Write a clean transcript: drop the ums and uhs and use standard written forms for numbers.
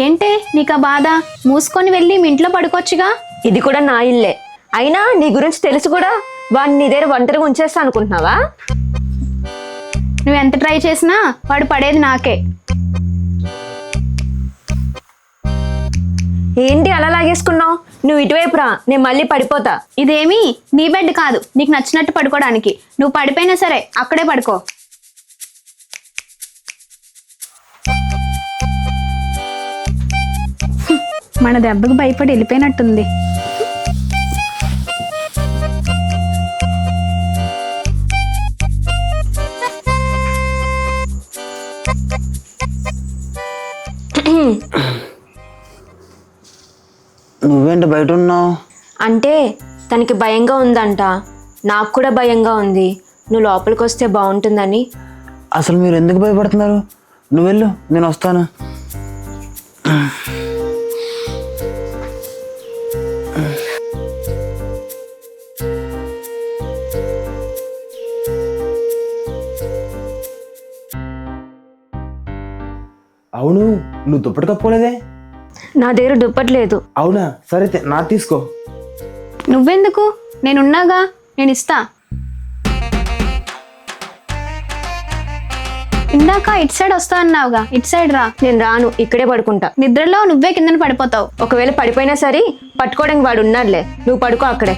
ఏంటే నీకు ఆ బాధ? మూసుకొని వెళ్ళి మీ ఇంట్లో పడుకోవచ్చుగా. ఇది కూడా నా ఇల్లే. అయినా నీ గురించి తెలుసు కూడా వాడిని నీ దగ్గర ఒంటరిగా ఉంచేస్తా అనుకుంటున్నావా? నువ్వు ఎంత ట్రై చేసినా వాడు పడేది నాకే. ఏంటి అలా లాగేసుకున్నావు? నువ్వు ఇటువైపు రా, నేను మళ్ళీ పడిపోతా. ఇదేమీ నీ బెడ్ కాదు, నీకు నచ్చినట్టు పడుకోవడానికి. నువ్వు పడిపోయినా సరే అక్కడే పడుకో. మన దెబ్బకు భయపడి వెళ్ళిపోయినట్టుంది. నువ్వేంటి బయట ఉన్నావు? అంటే తనకి భయంగా ఉందంట, నాకు కూడా భయంగా ఉంది. నువ్వు లోపలికి వస్తే బాగుంటుందని. అసలు మీరు ఎందుకు భయపడుతున్నారు? నువ్వు వెళ్ళు, నేను వస్తాను. అవును, నువ్వు దుప్పటి కప్పుకోలేదే? నా దగ్గర దుప్పట్లేదు. అవునా, సరే నా తీసుకో. నువ్వెందుకు? నేనున్నాగా, నేను ఇస్తా. ఇందాక ఇటు సైడ్ వస్తా అన్నావుగా, ఇటు సైడ్ రా. నేను రాను, ఇక్కడే పడుకుంటా. నిద్రలో నువ్వే కిందన పడిపోతావు. ఒకవేళ పడిపోయినా సరే పట్టుకోవడానికి వాడు ఉన్నాడులే, నువ్వు పడుకో అక్కడే.